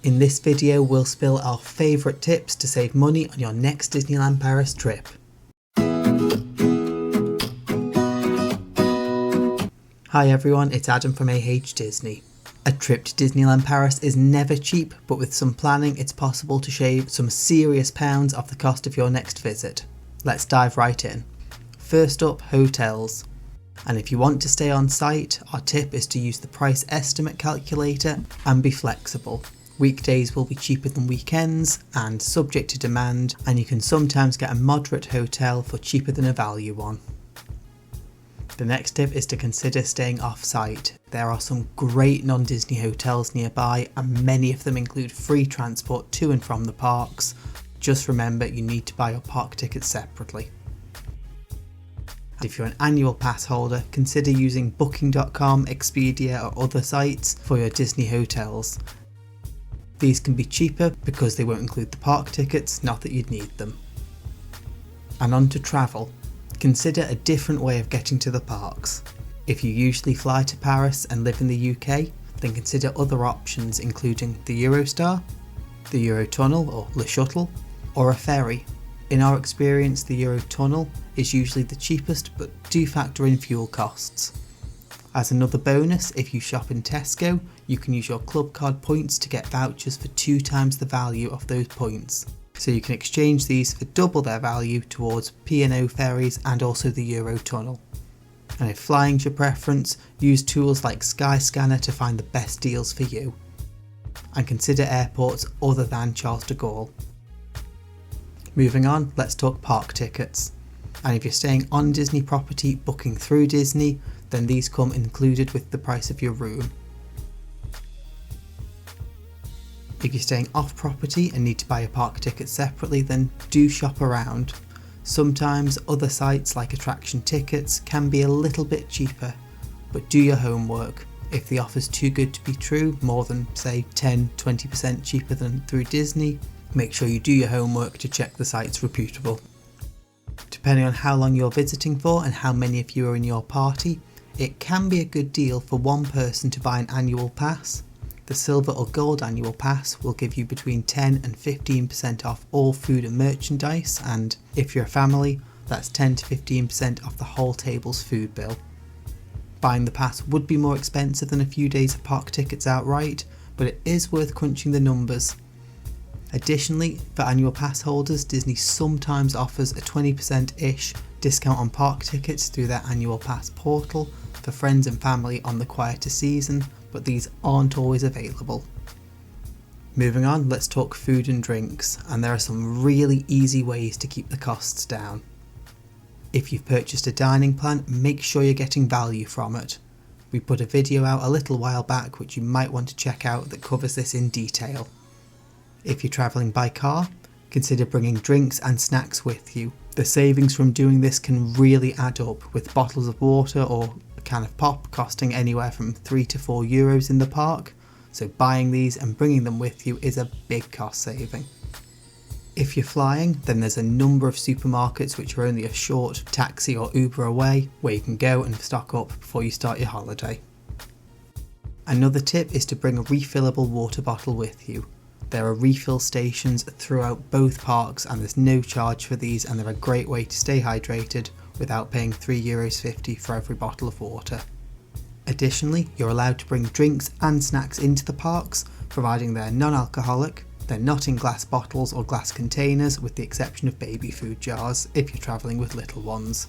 In this video we'll spill our favourite tips to save money on your next Disneyland Paris trip. Hi everyone, it's Adam from AH Disney. A trip to Disneyland Paris is never cheap, but with some planning it's possible to shave some serious pounds off the cost of your next visit. Let's dive right in. First up, hotels. And if you want to stay on site, our tip is to use the price estimate calculator and be flexible. Weekdays will be cheaper than weekends and subject to demand, and you can sometimes get a moderate hotel for cheaper than a value one. The next tip is to consider staying off-site. There are some great non-Disney hotels nearby and many of them include free transport to and from the parks. Just remember you need to buy your park tickets separately. If you're an annual pass holder, consider using Booking.com, Expedia or other sites for your Disney hotels. These can be cheaper because they won't include the park tickets, not that you'd need them. And on to travel. Consider a different way of getting to the parks. If you usually fly to Paris and live in the UK, then consider other options including the Eurostar, the Eurotunnel or Le Shuttle, or a ferry. In our experience, the Eurotunnel is usually the cheapest, but do factor in fuel costs. As another bonus, if you shop in Tesco, you can use your club card points to get vouchers for 2 times the value of those points. So you can exchange these for double their value towards P&O ferries and also the Eurotunnel. And if flying's your preference, use tools like Skyscanner to find the best deals for you. And consider airports other than Charles de Gaulle. Moving on, let's talk park tickets. And if you're staying on Disney property booking through Disney, then these come included with the price of your room. If you're staying off property and need to buy a park ticket separately, then do shop around. Sometimes other sites like attraction tickets can be a little bit cheaper, but do your homework. If the offer's too good to be true, more than say 10-20% cheaper than through Disney, make sure you do your homework to check the site's reputable. Depending on how long you're visiting for and how many of you are in your party, it can be a good deal for one person to buy an annual pass. The silver or gold annual pass will give you between 10 and 15% off all food and merchandise, and if you're a family, that's 10 to 15% off the whole table's food bill. Buying the pass would be more expensive than a few days of park tickets outright, but it is worth crunching the numbers. Additionally, for annual pass holders, Disney sometimes offers a 20%-ish discount on park tickets through their annual pass portal for friends and family on the quieter season, but these aren't always available. Moving on, let's talk food and drinks, and there are some really easy ways to keep the costs down. If you've purchased a dining plan, make sure you're getting value from it. We put a video out a little while back which you might want to check out that covers this in detail. If you're travelling by car, consider bringing drinks and snacks with you. The savings from doing this can really add up, with bottles of water or a can of pop costing anywhere from €3 to €4 in the park, so buying these and bringing them with you is a big cost saving. If you're flying, then there's a number of supermarkets which are only a short taxi or Uber away where you can go and stock up before you start your holiday. Another tip is to bring a refillable water bottle with you. There are refill stations throughout both parks and there's no charge for these, and they're a great way to stay hydrated without paying €3.50 for every bottle of water. Additionally, you're allowed to bring drinks and snacks into the parks, providing they're non-alcoholic. They're not in glass bottles or glass containers, with the exception of baby food jars if you're travelling with little ones.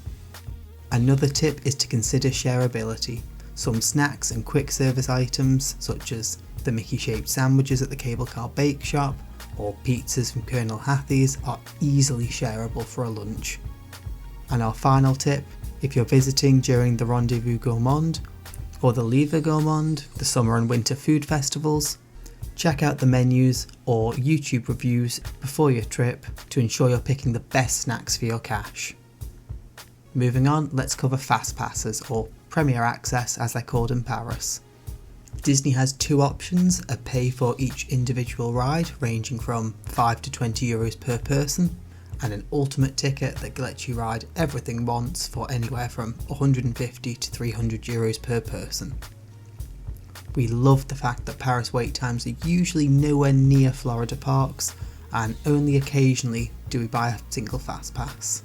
Another tip is to consider shareability. Some snacks and quick service items, such as the Mickey shaped sandwiches at the cable car bake shop or pizzas from Colonel Hathie's, are easily shareable for a lunch. And our final tip, if you're visiting during the Rendezvous Gourmand or the Livre Gourmand, the summer and winter food festivals, check out the menus or YouTube reviews before your trip to ensure you're picking the best snacks for your cash. Moving on, let's cover Fastpasses, or Premier Access as they're called in Paris. Disney has 2 options, a pay for each individual ride ranging from €5 to €20 per person, and an ultimate ticket that lets you ride everything once for anywhere from €150 to €300 per person. We love the fact that Paris wait times are usually nowhere near Florida parks, and only occasionally do we buy a single Fastpass.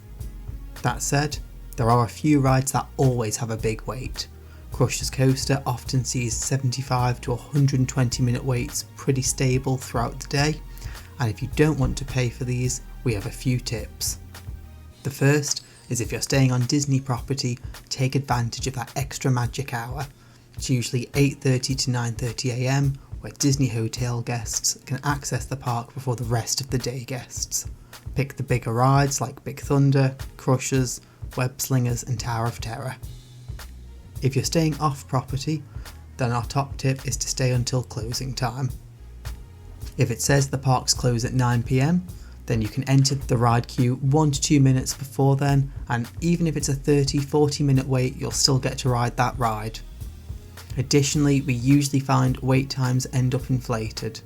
That said, there are a few rides that always have a big wait. Crusher's Coaster often sees 75 to 120 minute waits pretty stable throughout the day, and if you don't want to pay for these, we have a few tips. The first is if you're staying on Disney property, take advantage of that extra magic hour. It's usually 8:30 to 9:30 AM, where Disney hotel guests can access the park before the rest of the day guests. Pick the bigger rides like Big Thunder, Crushers, Web Slingers and Tower of Terror. If you're staying off property, then our top tip is to stay until closing time. If it says the parks close at 9 PM, then you can enter the ride queue 1 to 2 minutes before then, and even if it's a 30-40 minute wait, you'll still get to ride that ride. Additionally, we usually find wait times end up inflated.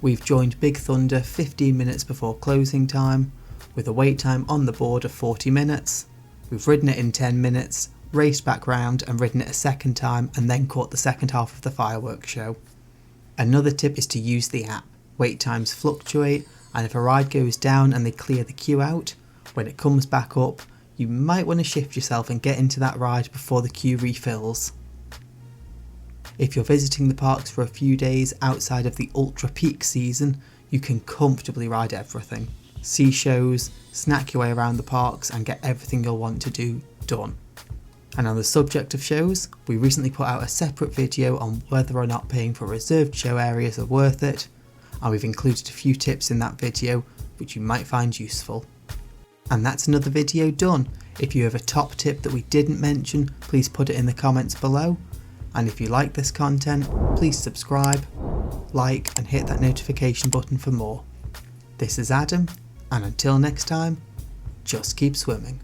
We've joined Big Thunder 15 minutes before closing time, with a wait time on the board of 40 minutes. We've ridden it in 10 minutes, raced back round and ridden it a second time, and then caught the second half of the fireworks show. Another tip is to use the app. Wait times fluctuate, and if a ride goes down and they clear the queue out, when it comes back up, you might want to shift yourself and get into that ride before the queue refills. If you're visiting the parks for a few days outside of the ultra peak season, you can comfortably ride everything. See shows, snack your way around the parks and get everything you'll want to do done. And on the subject of shows, we recently put out a separate video on whether or not paying for reserved show areas are worth it, and we've included a few tips in that video which you might find useful. And that's another video done. If you have a top tip that we didn't mention, please put it in the comments below. And if you like this content, please subscribe, like and hit that notification button for more. This is Adam, and until next time, just keep swimming.